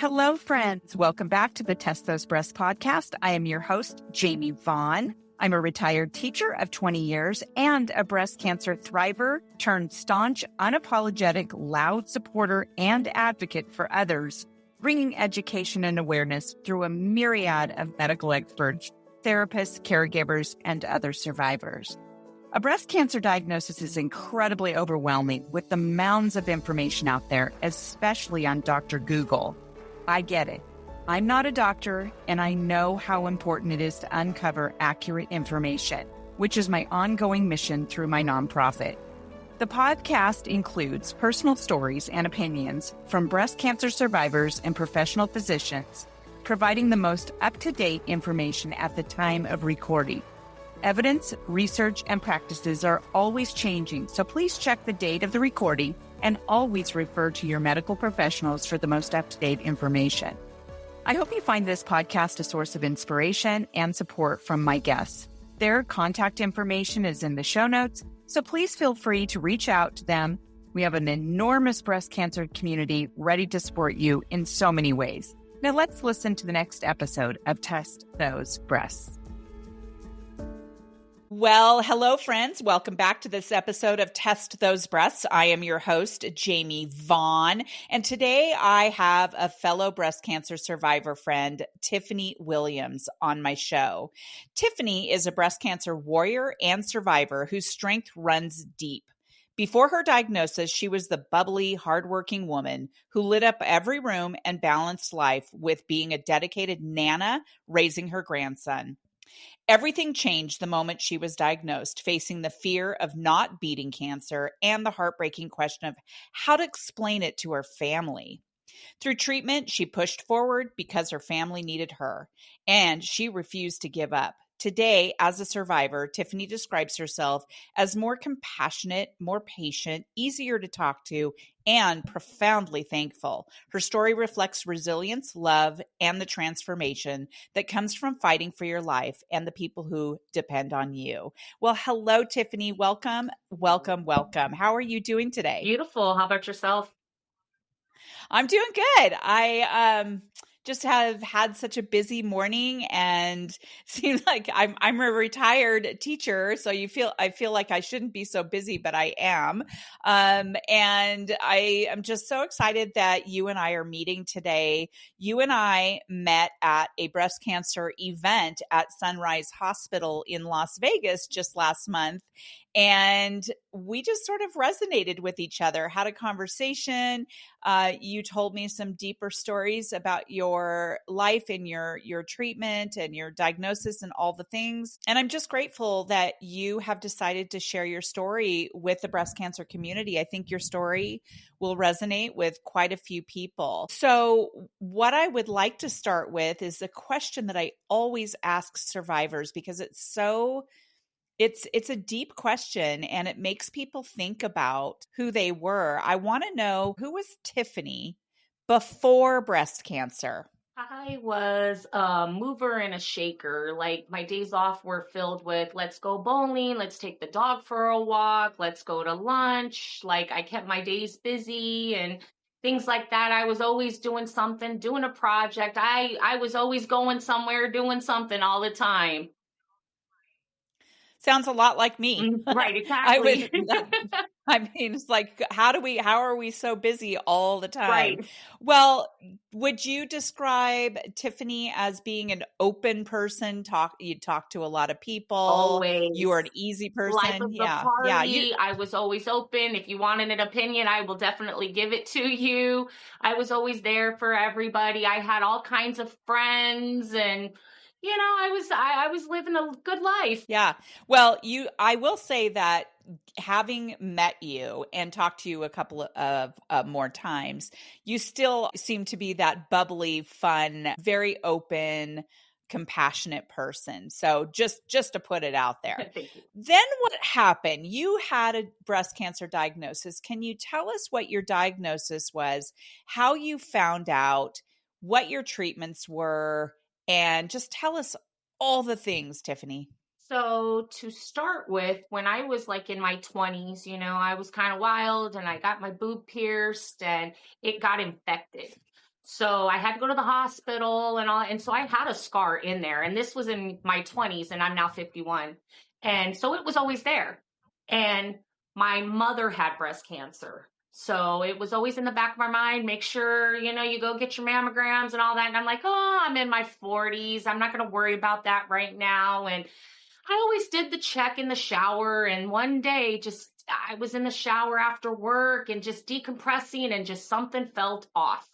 Hello, friends. Welcome back to the Test Those Breasts podcast. I am your host, Jamie Vaughn. I'm a retired teacher of 20 years and a breast cancer thriver turned staunch, unapologetic, loud supporter and advocate for others, bringing education and awareness through a myriad of medical experts, therapists, caregivers, and other survivors. A breast cancer diagnosis is incredibly overwhelming with the mounds of information out there, especially on Dr. Google. I get it. I'm not a doctor, and I know how important it is to uncover accurate information, which is my ongoing mission through my nonprofit. The podcast includes personal stories and opinions from breast cancer survivors and professional physicians, providing the most up-to-date information at the time of recording. Evidence, research, and practices are always changing, so please check the date of the recording and always refer to your medical professionals for the most up-to-date information. I hope you find this podcast a source of inspiration and support from my guests. Their contact information is in the show notes, so please feel free to reach out to them. We have an enormous breast cancer community ready to support you in so many ways. Now let's listen to the next episode of Test Those Breasts. Well, hello, friends. Welcome back to this episode of Test Those Breasts. I am your host, Jamie Vaughn, and today I have a fellow breast cancer survivor friend, Tiffany Williams, on my show. Tiffany is a breast cancer warrior and survivor whose strength runs deep. Before her diagnosis, she was the bubbly, hardworking woman who lit up every room and balanced life with being a dedicated nana raising her grandson. Everything changed the moment she was diagnosed, facing the fear of not beating cancer and the heartbreaking question of how to explain it to her family. Through treatment, she pushed forward because her family needed her, and she refused to give up. Today, as a survivor, Tiffany describes herself as more compassionate, more patient, easier to talk to, and profoundly thankful. Her story reflects resilience, love, and the transformation that comes from fighting for your life and the people who depend on you. Well, hello, Tiffany. Welcome, welcome, welcome. How are you doing today? Beautiful. How about yourself? I'm doing good. I just have had such a busy morning, and seems like I'm a retired teacher, so I feel like I shouldn't be so busy, but I am. And I am just so excited that you and I are meeting today. You and I met at a breast cancer event at Sunrise Hospital in Las Vegas just last month. And we just sort of resonated with each other, had a conversation. You told me some deeper stories about your life and your treatment and your diagnosis and all the things. And I'm just grateful that you have decided to share your story with the breast cancer community. I think your story will resonate with quite a few people. So what I would like to start with is a question that I always ask survivors, because it's a deep question and it makes people think about who they were. I want to know, who was Tiffany before breast cancer? I was a mover and a shaker. Like, my days off were filled with, let's go bowling, let's take the dog for a walk, let's go to lunch. Like, I kept my days busy and things like that. I was always doing something, doing a project. I was always going somewhere, doing something all the time. Sounds a lot like me. Right, exactly. I mean, it's like, how are we so busy all the time? Right. Well, would you describe Tiffany as being an open person? You talk to a lot of people. Always. You are an easy person. Life of the party. I was always open. If you wanted an opinion, I will definitely give it to you. I was always there for everybody. I had all kinds of friends, and I was living a good life. Yeah. Well, I will say that having met you and talked to you a couple of more times, you still seem to be that bubbly, fun, very open, compassionate person. So just to put it out there. Thank you. Then what happened? You had a breast cancer diagnosis. Can you tell us what your diagnosis was, how you found out, what your treatments were, and just tell us all the things, Tiffany. So to start with, when I was like in my 20s, I was kind of wild and I got my boob pierced and it got infected. So I had to go to the hospital and all. And so I had a scar in there. And this was in my 20s, and I'm now 51. And so it was always there. And my mother had breast cancer. So it was always in the back of my mind, make sure, you go get your mammograms and all that. And I'm like, oh, I'm in my 40s. I'm not going to worry about that right now. And I always did the check in the shower. And one day, I was in the shower after work and just decompressing, and just something felt off.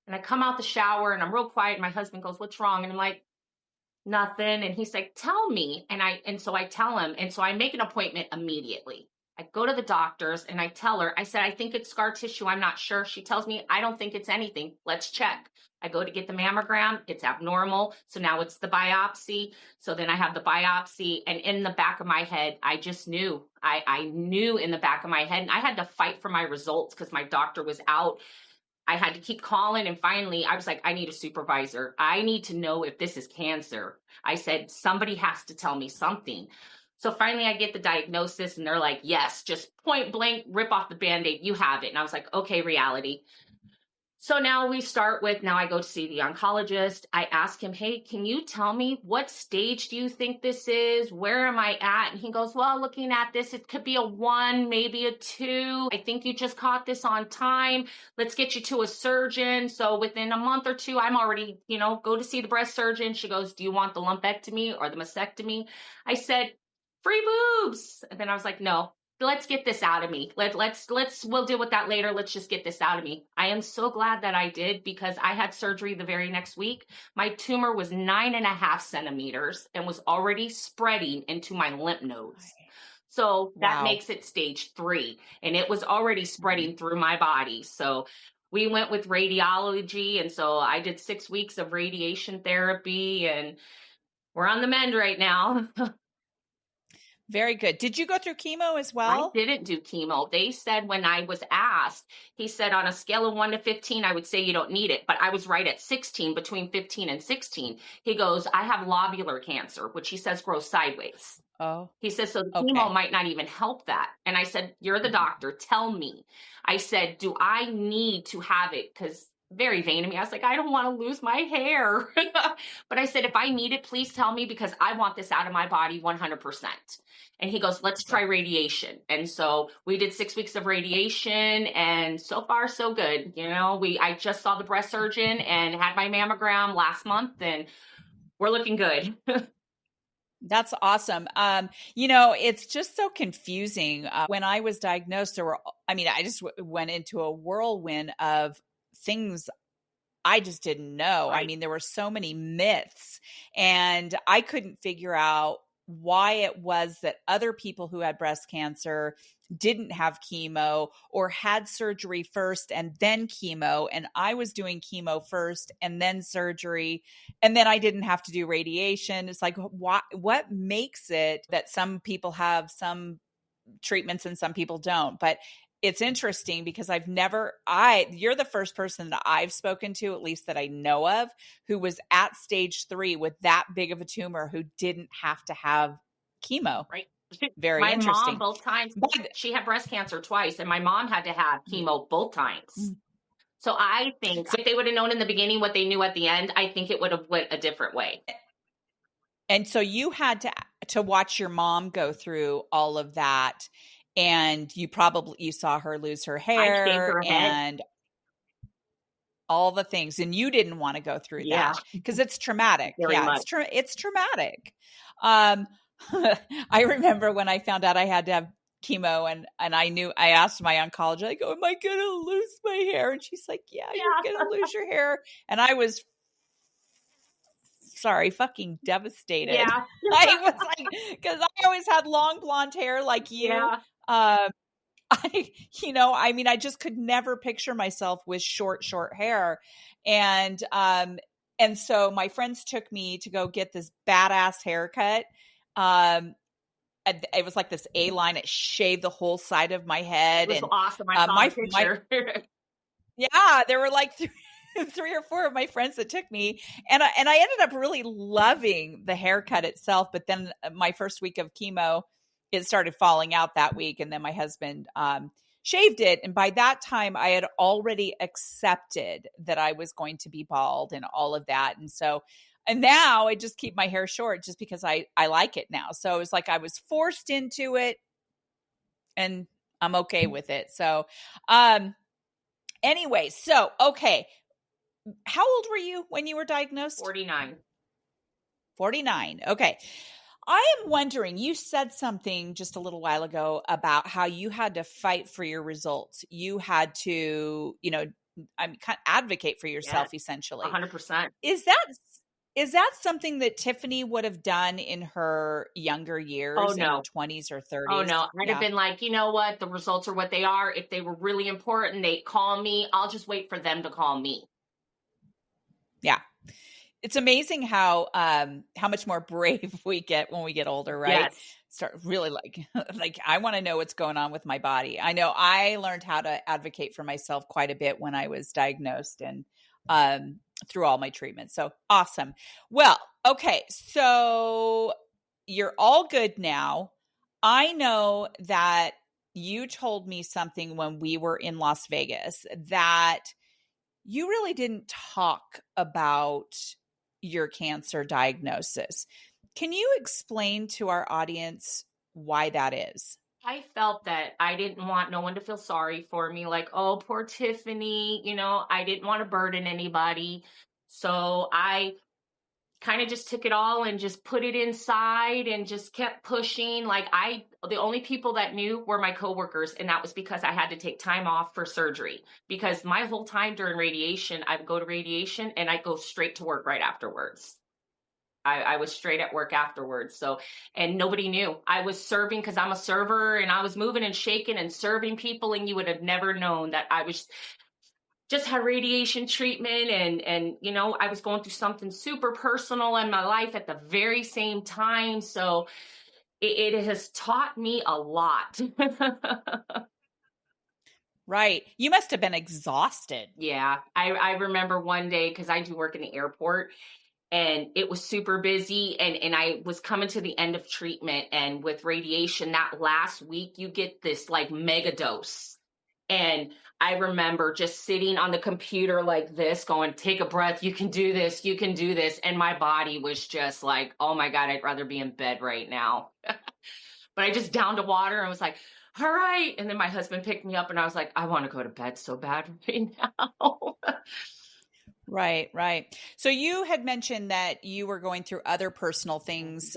And I come out the shower and I'm real quiet. And my husband goes, what's wrong? And I'm like, nothing. And he's like, tell me. And so I tell him. And so I make an appointment immediately. I go to the doctor's and I tell her, I said, I think it's scar tissue. I'm not sure. She tells me, I don't think it's anything. Let's check. I go to get the mammogram. It's abnormal. So now it's the biopsy. So then I have the biopsy, and in the back of my head, I just knew. I knew in the back of my head, and I had to fight for my results because my doctor was out. I had to keep calling, and finally I was like, I need a supervisor. I need to know if this is cancer. I said, somebody has to tell me something. So finally I get the diagnosis, and they're like, yes, just point blank, rip off the Band-Aid. You have it. And I was like, okay, reality. So now I go to see the oncologist. I ask him, hey, can you tell me what stage do you think this is? Where am I at? And he goes, well, looking at this, it could be a 1, maybe a 2. I think you just caught this on time. Let's get you to a surgeon. So within a month or 2, I'm already, go to see the breast surgeon. She goes, do you want the lumpectomy or the mastectomy? I said, free boobs. And then I was like, no. Let's get this out of me. We'll deal with that later. Let's just get this out of me. I am so glad that I did, because I had surgery the very next week. My tumor was 9.5 centimeters and was already spreading into my lymph nodes. So that makes it stage 3, and it was already spreading through my body. So we went with radiology. And so I did 6 weeks of radiation therapy, and we're on the mend right now. Very good. Did you go through chemo as well? I didn't do chemo. They said, when I was asked, he said, on a scale of 1 to 15, I would say you don't need it. But I was right at 16, between 15 and 16. He goes, I have lobular cancer, which he says grows sideways. Oh. He says, so the chemo might not even help that. And I said, you're the doctor. Tell me. I said, do I need to have it? Because very vain of me. I was like, I don't want to lose my hair. But I said, if I need it, please tell me, because I want this out of my body 100%. And he goes, let's try radiation. And so we did 6 weeks of radiation, and so far so good. I just saw the breast surgeon and had my mammogram last month, and we're looking good. That's awesome. It's just so confusing. When I was diagnosed, I just went into a whirlwind of things I just didn't know. Right. I mean, there were so many myths, and I couldn't figure out why it was that other people who had breast cancer didn't have chemo, or had surgery first and then chemo. And I was doing chemo first and then surgery, and then I didn't have to do radiation. It's like, what makes it that some people have some treatments and some people don't? But it's interesting, because you're the first person that I've spoken to, at least that I know of, who was at stage 3 with that big of a tumor, who didn't have to have chemo. Right. Very my interesting. Mom, both times, she had breast cancer twice, and my mom had to have chemo both times. So I think if they would have known in the beginning what they knew at the end, I think it would have went a different way. And so you had to watch your mom go through all of that. And you saw her lose her hair and all the things, and you didn't want to go through that because it's traumatic. It's traumatic. I remember when I found out I had to have chemo, and I asked my oncologist, I go, am I going to lose my hair? And she's like, yeah. You're going to lose your hair. And I was fucking devastated. Yeah. I was like, because I always had long blonde hair like you. Yeah. I just could never picture myself with short hair. And so my friends took me to go get this badass haircut. It was like this A-line. It shaved the whole side of my head. It was awesome. I saw the picture. Yeah, there were like 3 or 4 of my friends that took me, and I ended up really loving the haircut itself. But then my first week of chemo, it started falling out that week. And then my husband shaved it. And by that time I had already accepted that I was going to be bald and all of that. And now I just keep my hair short just because I like it now. So it was like I was forced into it and I'm okay with it. So, anyway, okay. How old were you when you were diagnosed? 49. 49. Okay. I am wondering, you said something just a little while ago about how you had to fight for your results. You had to, kind of advocate for yourself, Yes, essentially. 100%. Is that something that Tiffany would have done in her younger years, Oh, in no. her 20s or 30s? Oh, no. I'd have been like, you know what? The results are what they are. If they were really important, they'd call me. I'll just wait for them to call me. Yeah. It's amazing how much more brave we get when we get older, right? Yes. Start really like I want to know what's going on with my body. I know I learned how to advocate for myself quite a bit when I was diagnosed and through all my treatments. So awesome. Well, okay. So you're all good now. I know that you told me something when we were in Las Vegas that you really didn't talk about your cancer diagnosis. Can you explain to our audience why that is? I felt that I didn't want no one to feel sorry for me, like, oh, poor Tiffany, I didn't want to burden anybody. So I kind of just took it all and just put it inside and just kept pushing. The only people that knew were my coworkers, and that was because I had to take time off for surgery. Because my whole time during radiation, I would go to radiation and I'd go straight to work right afterwards. I was straight at work afterwards. So, and nobody knew. I was serving because I'm a server, and I was moving and shaking and serving people, and you would have never known that I was just had radiation treatment, and I was going through something super personal in my life at the very same time. So it has taught me a lot. Right. You must have been exhausted. Yeah. I remember one day, because I do work in the airport, and it was super busy, and I was coming to the end of treatment, and with radiation that last week you get this like mega dose. And I remember just sitting on the computer like this going, take a breath, you can do this, you can do this. And my body was just like, oh my God, I'd rather be in bed right now. But I just downed a water and was like, all right. And then my husband picked me up and I was like, I want to go to bed so bad right now. Right, right. So you had mentioned that you were going through other personal things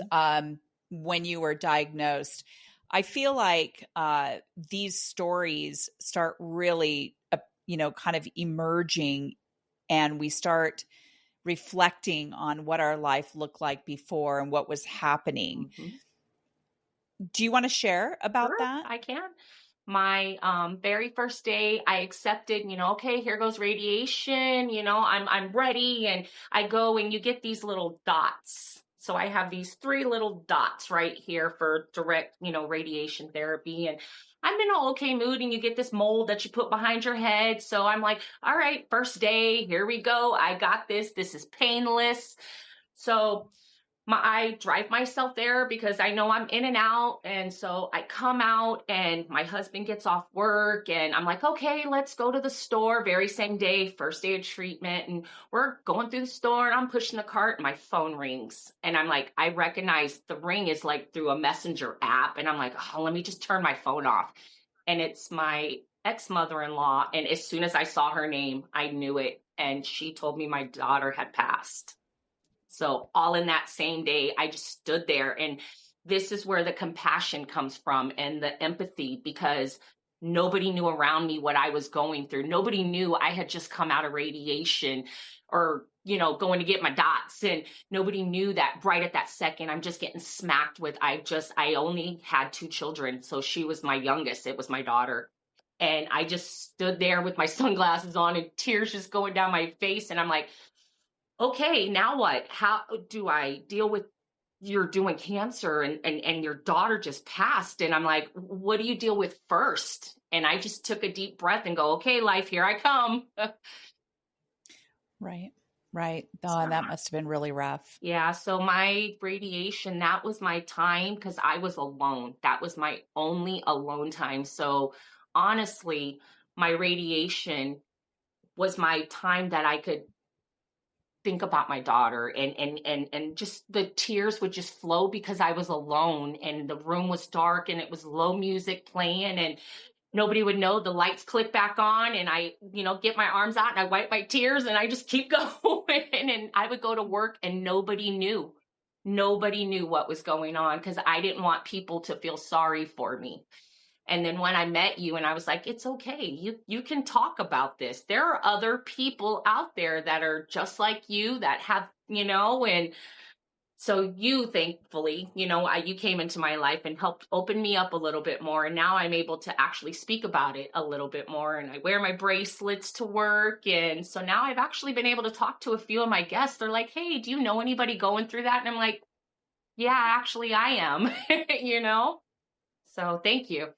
when you were diagnosed. I feel like these stories start really, kind of emerging, and we start reflecting on what our life looked like before and what was happening. Mm-hmm. Do you want to share about that? I can. My very first day, I accepted, okay, here goes radiation, I'm ready. And I go, and you get these little dots. So I have these 3 little dots right here for direct, radiation therapy. And I'm in an okay mood, and you get this mold that you put behind your head. So I'm like, all right, first day, here we go. I got this. This is painless. So I drive myself there because I know I'm in and out. And so I come out, and my husband gets off work, and I'm like, okay, let's go to the store. Very same day, first day of treatment. And we're going through the store, and I'm pushing the cart, and my phone rings. And I'm like, I recognize the ring is like through a messenger app. And I'm like, oh, let me just turn my phone off. And it's my ex-mother-in-law. And as soon as I saw her name, I knew it. And she told me my daughter had passed. So all in that same day, I just stood there. And this is where the compassion comes from, and the empathy, because nobody knew around me what I was going through. Nobody knew I had just come out of radiation or, going to get my dots. And nobody knew that right at that second, I'm just getting smacked with, I only had 2 children. So she was my youngest. It was my daughter. And I just stood there with my sunglasses on and tears just going down my face. And I'm like, okay, now what? How do I deal with you're doing cancer and your daughter just passed? And I'm like, what do you deal with first? And I just took a deep breath and go, okay, life, here I come. Right. Right. Oh, that must have been really rough. Yeah. So my radiation, that was my time because I was alone. That was my only alone time. So honestly, my radiation was my time that I could think about my daughter, and just the tears would just flow because I was alone and the room was dark and it was low music playing, and nobody would know. The lights click back on and I, get my arms out and I wipe my tears and I just keep going. And I would go to work and nobody knew. Nobody knew what was going on because I didn't want people to feel sorry for me. And then when I met you and I was like, it's okay. You can talk about this. There are other people out there that are just like you that have, and so you, thankfully, you came into my life and helped open me up a little bit more. And now I'm able to actually speak about it a little bit more. And I wear my bracelets to work. And so now I've actually been able to talk to a few of my guests. They're like, hey, do you know anybody going through that? And I'm like, yeah, actually I am, So thank you.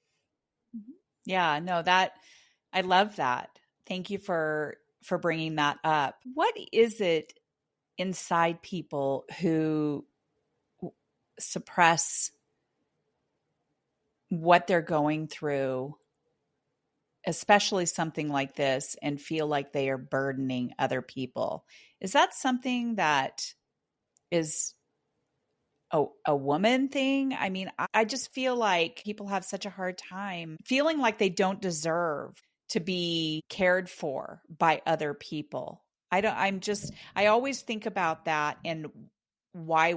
Yeah, no, I love that. Thank you for bringing that up. What is it inside people who suppress what they're going through, especially something like this, and feel like they are burdening other people? Is that something that is a woman thing? I mean, I just feel like people have such a hard time feeling like they don't deserve to be cared for by other people. I always think about that and why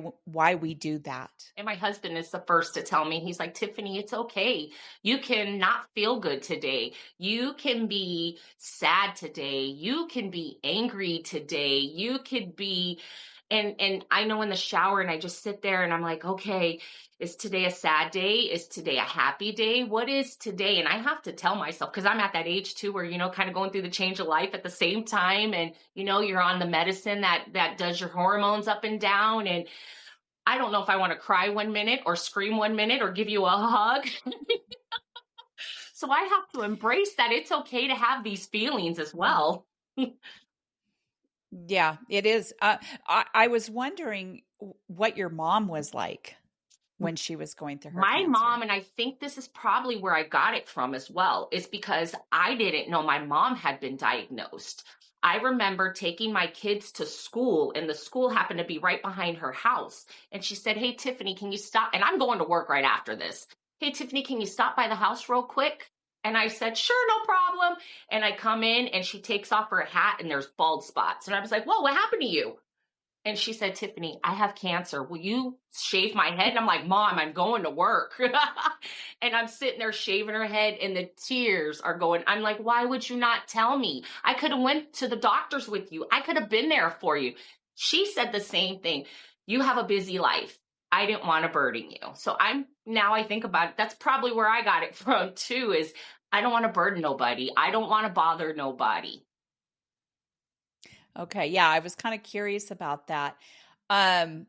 we do that. And my husband is the first to tell me, he's like, Tiffany, it's okay. You can not feel good today. You can be sad today. You can be angry today. You could be, and I know in the shower and I just sit there and I'm like, okay, is today a sad day? Is today a happy day? What is today? And I have to tell myself, because I'm at that age too, where, kind of going through the change of life at the same time. And, you're on the medicine that does your hormones up and down. And I don't know if I want to cry 1 minute or scream 1 minute or give you a hug. So I have to embrace that it's okay to have these feelings as well. Yeah, it is. I was wondering what your mom was like when she was going through her My cancer. mom, and I think this is probably where I got it from as well, is because I didn't know my mom had been diagnosed. I remember taking my kids to school, and the school happened to be right behind her house. And she said, hey, Tiffany, can you stop? And I'm going to work right after this. Hey, Tiffany, can you stop by the house real quick? And I said, sure, no problem. And I come in and she takes off her hat and there's bald spots. And I was like, whoa, what happened to you? And she said, Tiffany, I have cancer. Will you shave my head? And I'm like, Mom, I'm going to work. And I'm sitting there shaving her head and the tears are going. I'm like, why would you not tell me? I could have went to the doctors with you. I could have been there for you. She said the same thing. You have a busy life. I didn't want to burden you. So now I think about it. That's probably where I got it from too, is I don't want to burden nobody. I don't want to bother nobody. Okay. Yeah. I was kind of curious about that. Yeah,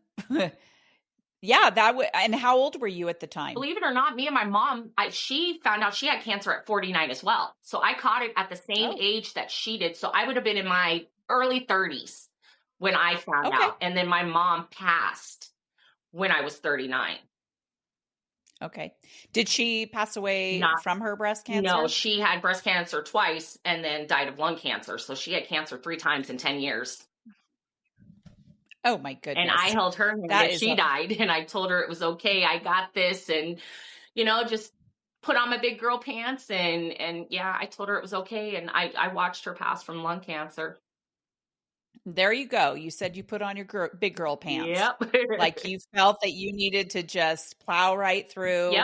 and how old were you at the time? Believe it or not, me and my mom, she found out she had cancer at 49 as well. So I caught it at the same age that she did. So I would have been in my early 30s when I found out. And then my mom passed when I was 39. Okay. Did she pass away from her breast cancer? No, she had breast cancer twice and then died of lung cancer. So she had cancer 3 times in 10 years. Oh my goodness. And I held her hand and she died. And I told her it was okay. I got this. And, just put on my big girl pants. And yeah, I told her it was okay. And I watched her pass from lung cancer. There you go. You said you put on your big girl pants. Yep. Like you felt that you needed to just plow right through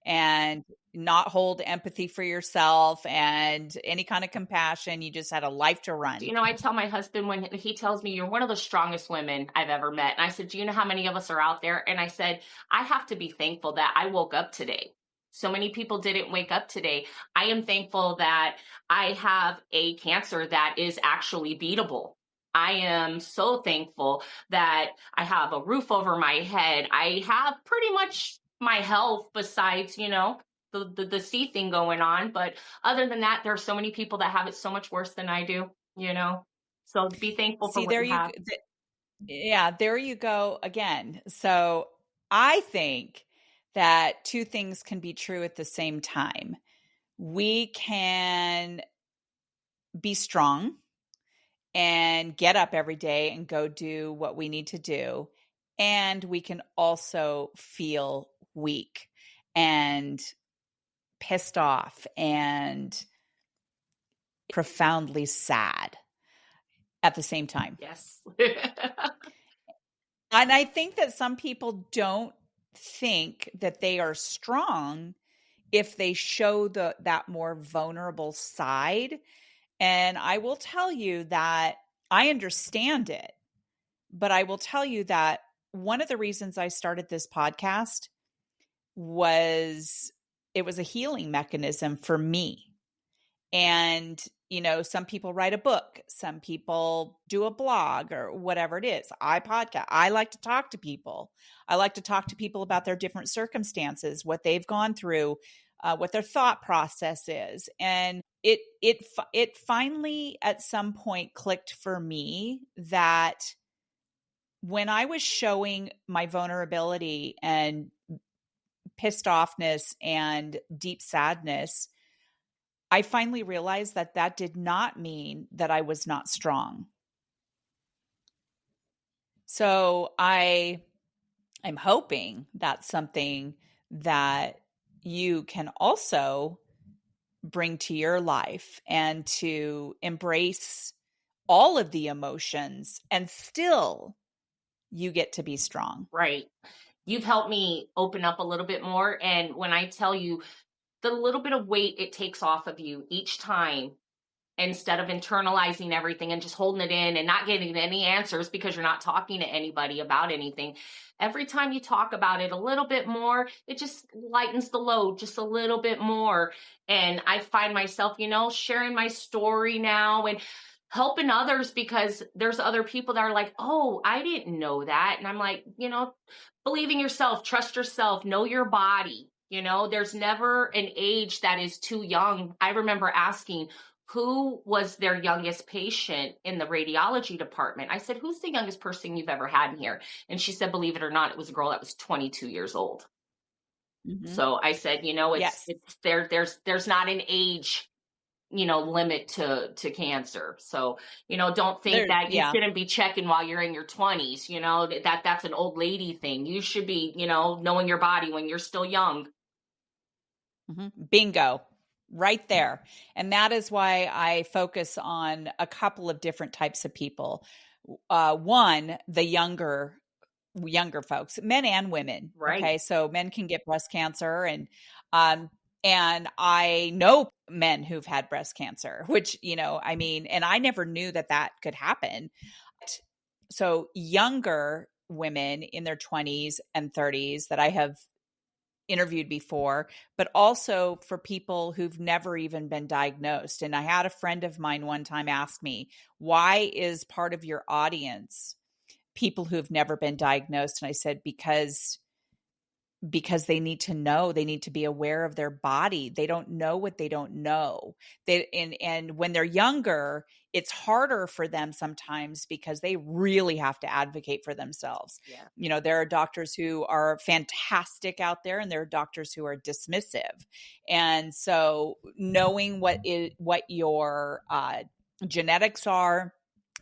and not hold empathy for yourself and any kind of compassion. You just had a life to run. I tell my husband when he tells me, you're one of the strongest women I've ever met. And I said, do you know how many of us are out there? And I said, I have to be thankful that I woke up today. So many people didn't wake up today. I am thankful that I have a cancer that is actually beatable. I am so thankful that I have a roof over my head. I have pretty much my health besides, the C thing going on. But other than that, there are so many people that have it so much worse than I do, So be thankful for what you have. Yeah, there you go again. So I think that two things can be true at the same time. we can be strong and get up every day and go do what we need to do. And we can also feel weak and pissed off and profoundly sad at the same time. Yes. And I think that some people don't think that they are strong if they show that more vulnerable side. And I will tell you that I understand it, but I will tell you that one of the reasons I started this podcast was it was a healing mechanism for me. And, some people write a book, some people do a blog or whatever it is. I podcast. I like to talk to people. I like to talk to people about their different circumstances, what they've gone through, what their thought process is. And it finally at some point clicked for me that when I was showing my vulnerability and pissed offness and deep sadness, I finally realized that that did not mean that I was not strong. So I'm hoping that's something that you can also bring to your life and to embrace all of the emotions, and still you get to be strong. Right. You've helped me open up a little bit more. And when I tell you the little bit of weight it takes off of you each time, instead of internalizing everything and just holding it in and not getting any answers because you're not talking to anybody about anything. Every time you talk about it a little bit more, it just lightens the load just a little bit more. And I find myself, sharing my story now and helping others, because there's other people that are like, oh, I didn't know that. And I'm like, believe in yourself, trust yourself, know your body. There's never an age that is too young. I remember asking, who was their youngest patient in the radiology department? I said, who's the youngest person you've ever had in here? And she said, believe it or not, it was a girl that was 22 years old. Mm-hmm. So I said, it's there's not an age, limit to cancer. So, don't think that you shouldn't be checking while you're in your 20s, that's an old lady thing. You should be, knowing your body when you're still young. Mm-hmm. Bingo. Right there. And that is why I focus on a couple of different types of people. One, the younger folks, men and women. Right. Okay. So men can get breast cancer, and I know men who've had breast cancer, which, and I never knew that could happen. So younger women in their 20s and 30s that I have interviewed before, but also for people who've never even been diagnosed. And I had a friend of mine one time ask me, why is part of your audience people who've never been diagnosed? And I said, because they need to know, they need to be aware of their body. They don't know what they don't know. And when they're younger, it's harder for them sometimes because they really have to advocate for themselves. Yeah. There are doctors who are fantastic out there, and there are doctors who are dismissive. And so knowing what your genetics are,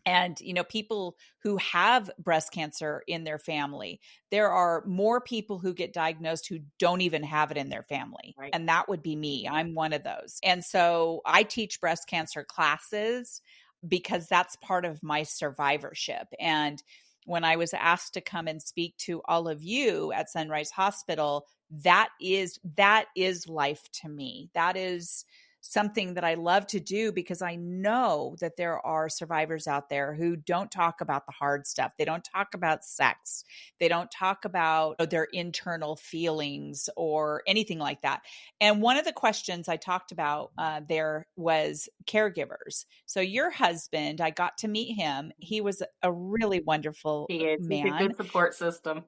and, people who have breast cancer in their family, there are more people who get diagnosed who don't even have it in their family. Right. And that would be me. I'm one of those. And so I teach breast cancer classes because that's part of my survivorship. And when I was asked to come and speak to all of you at Sunrise Hospital, that is life to me. That is something that I love to do, because I know that there are survivors out there who don't talk about the hard stuff. They don't talk about sex. They don't talk about their internal feelings or anything like that. And one of the questions I talked about there was caregivers. So your husband, I got to meet him. He was a really wonderful man. He's a good support system.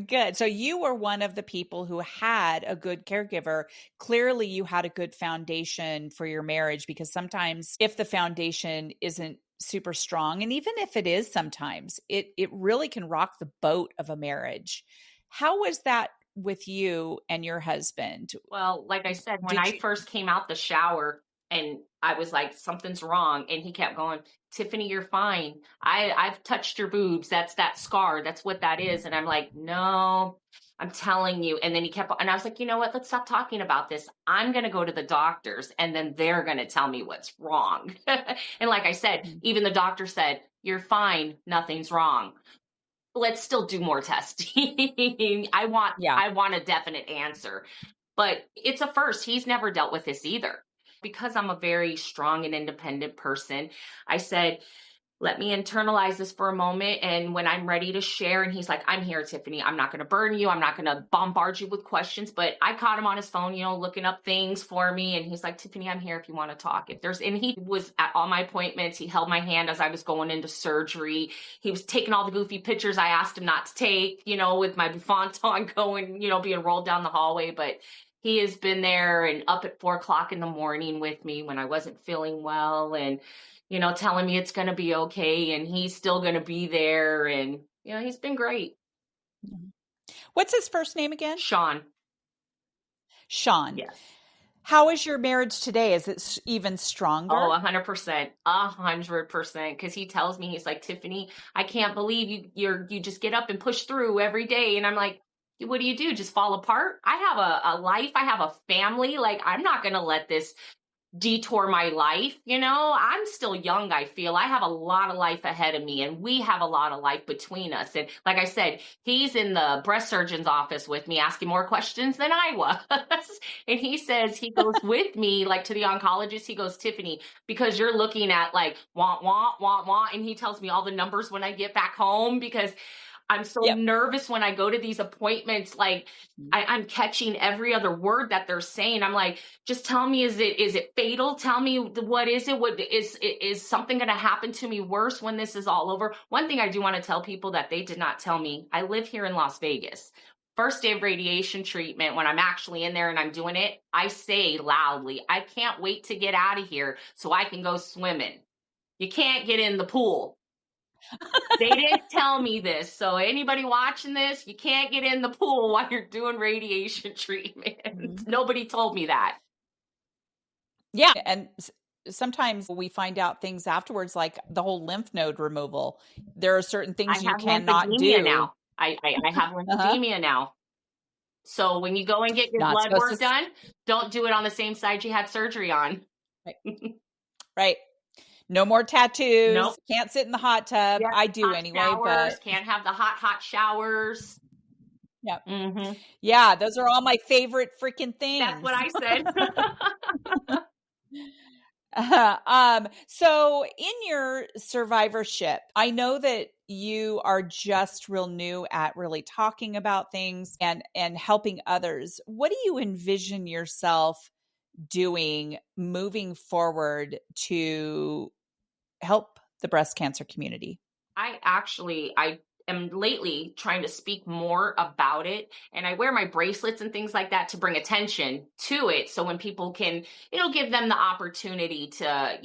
Good. So you were one of the people who had a good caregiver. Clearly you had a good foundation for your marriage, because sometimes if the foundation isn't super strong, and even if it is, sometimes it really can rock the boat of a marriage. How was that with you and your husband? Well, like I said, when Did I you? first came out the shower and I was like, something's wrong. And he kept going, Tiffany, you're fine. I've touched your boobs. That's that scar. That's what that is. And I'm like, no, I'm telling you. And then he kept, and I was like, you know what? Let's stop talking about this. I'm going to go to the doctors and then they're going to tell me what's wrong. And like I said, even the doctor said, you're fine. Nothing's wrong. Let's still do more testing. Yeah. I want a definite answer. But it's a first. He's never dealt with this either. Because I'm a very strong and independent person, I said, let me internalize this for a moment. And when I'm ready to share, and he's like, I'm here, Tiffany. I'm not going to burn you. I'm not going to bombard you with questions. But I caught him on his phone, looking up things for me. And he's like, Tiffany, I'm here if you want to talk. And he was at all my appointments. He held my hand as I was going into surgery. He was taking all the goofy pictures I asked him not to take, with my bouffant on going, being rolled down the hallway. But he has been there and up at 4:00 in the morning with me when I wasn't feeling well, and telling me it's going to be okay, and he's still going to be there. And, he's been great. What's his first name again? Sean. Yes. How is your marriage today? Is it even stronger? Oh, 100%, 100%. Cause he tells me, he's like, Tiffany, I can't believe you just get up and push through every day. And I'm like, what do you do? Just fall apart? I have a life. I have a family. Like, I'm not going to let this detour my life. I'm still young. I feel I have a lot of life ahead of me, and we have a lot of life between us. And like I said, he's in the breast surgeon's office with me asking more questions than I was. And he says he goes with me, like, to the oncologist. He goes, Tiffany, because you're looking at like want, and he tells me all the numbers when I get back home, because I'm so nervous when I go to these appointments. Like, I'm catching every other word that they're saying. I'm like, just tell me, is it fatal? Tell me, what is it? What is something going to happen to me worse when this is all over? One thing I do want to tell people that they did not tell me, I live here in Las Vegas. First day of radiation treatment, when I'm actually in there and I'm doing it, I say loudly, I can't wait to get out of here so I can go swimming. You can't get in the pool. They didn't tell me this. So anybody watching this, you can't get in the pool while you're doing radiation treatment. Mm-hmm. Nobody told me that. Yeah. And sometimes we find out things afterwards, like the whole lymph node removal. There are certain things you cannot do. Now. I have lymphedema now. So when you go and get your blood work done, don't do it on the same side you had surgery on. Right. No more tattoos. Nope. Can't sit in the hot tub. Yep. I do anyway, showers, but can't have the hot showers. Yeah. Mm-hmm. Yeah. Those are all my favorite freaking things. That's what I said. So in your survivorship, I know that you are just real new at really talking about things and helping others. What do you envision yourself doing moving forward to help the breast cancer community? I am lately trying to speak more about it, and I wear my bracelets and things like that to bring attention to it. So when people can, give them the opportunity to,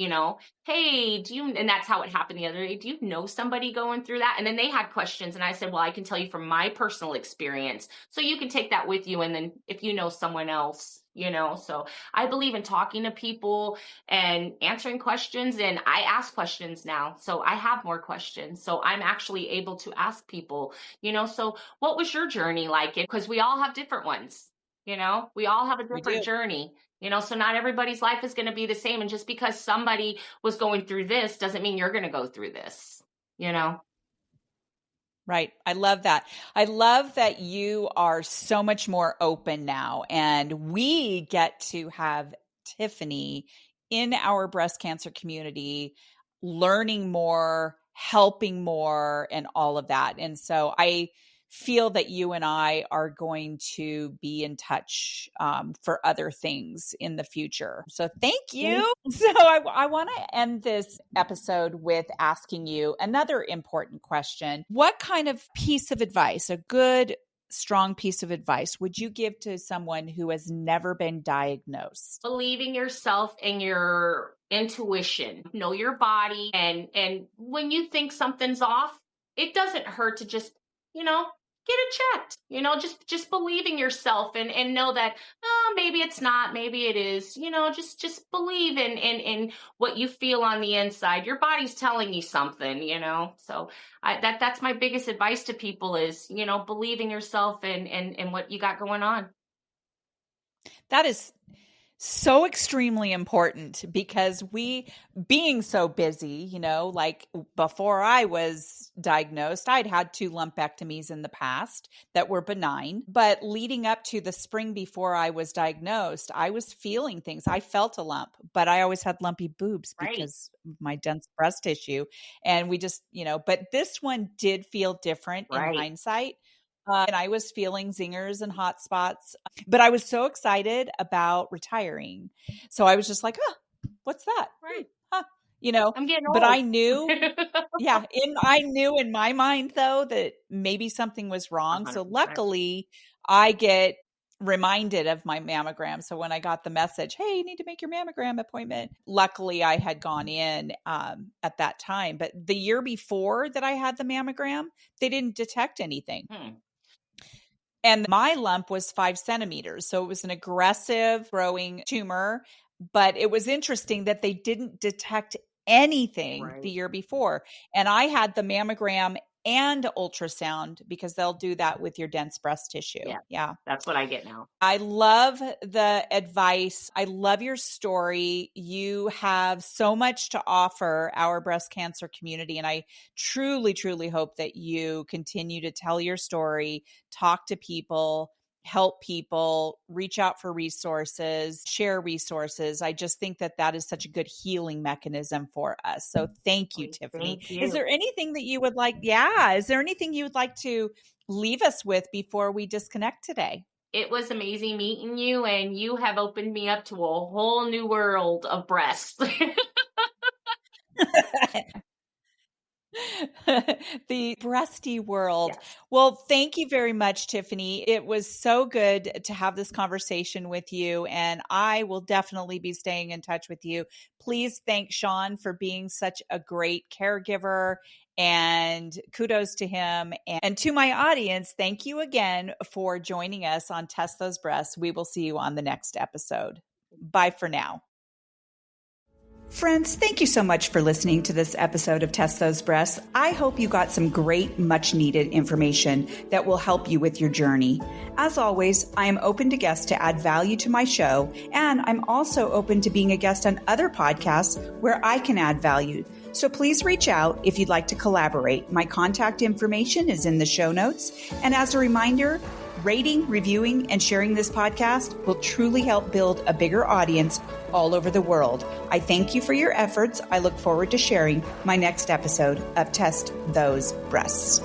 hey, and that's how it happened the other day. Do you know somebody going through that? And then they had questions, and I said, well, I can tell you from my personal experience. So you can take that with you. And then if you know someone else, so I believe in talking to people and answering questions. And I ask questions now. So I have more questions. So I'm actually able to ask people, so what was your journey like? Because we all have different ones, we all have a different journey, so not everybody's life is going to be the same. And just because somebody was going through this doesn't mean you're going to go through this, Right. I love that. I love that you are so much more open now, and we get to have Tiffany in our breast cancer community, learning more, helping more, and all of that. And so I feel that you and I are going to be in touch for other things in the future. So thank you. So I want to end this episode with asking you another important question. What kind of piece of advice, a good, strong piece of advice, would you give to someone who has never been diagnosed? Believing yourself and your intuition. Know your body. And when you think something's off, it doesn't hurt to just, get it checked. Just believe in yourself and know that, maybe it's not, maybe it is. Just believe in what you feel on the inside. Your body's telling you something. So that's my biggest advice to people is, believe in yourself and what you got going on. That is so extremely important because being so busy, like before I was diagnosed, I'd had 2 lumpectomies in the past that were benign. But leading up to the spring before I was diagnosed, I was feeling things. I felt a lump, but I always had lumpy boobs because of my dense breast tissue. And we just, but this one did feel different in hindsight. And I was feeling zingers and hot spots, but I was so excited about retiring. So I was just like, what's that? Right. I'm getting old. But I knew, I knew in my mind though, that maybe something was wrong. 100%. So luckily I get reminded of my mammogram. So when I got the message, hey, you need to make your mammogram appointment. Luckily I had gone in at that time, but the year before that I had the mammogram, they didn't detect anything. And my lump was 5 centimeters. So it was an aggressive growing tumor, but it was interesting that they didn't detect anything the year before. And I had the mammogram and ultrasound because they'll do that with your dense breast tissue. Yeah. That's what I get now. I love the advice. I love your story. You have so much to offer our breast cancer community. And I truly, truly hope that you continue to tell your story, talk to people, help people, reach out for resources, share resources. I just think that that is such a good healing mechanism for us. So thank you, Tiffany. Thank you. Is there anything that you would like? Yeah. Is there anything you would like to leave us with before we disconnect today? It was amazing meeting you, and you have opened me up to a whole new world of breasts. The breasty world. Yes. Well, thank you very much, Tiffany. It was so good to have this conversation with you, and I will definitely be staying in touch with you. Please thank Sean for being such a great caregiver, and kudos to him. And to my audience, thank you again for joining us on Test Those Breasts. We will see you on the next episode. Bye for now. Friends, thank you so much for listening to this episode of Test Those Breasts. I hope you got some great, much needed information that will help you with your journey. As always, I am open to guests to add value to my show, and I'm also open to being a guest on other podcasts where I can add value. So please reach out if you'd like to collaborate. My contact information is in the show notes. And as a reminder, rating, reviewing, and sharing this podcast will truly help build a bigger audience all over the world. I thank you for your efforts. I look forward to sharing my next episode of Test Those Breasts.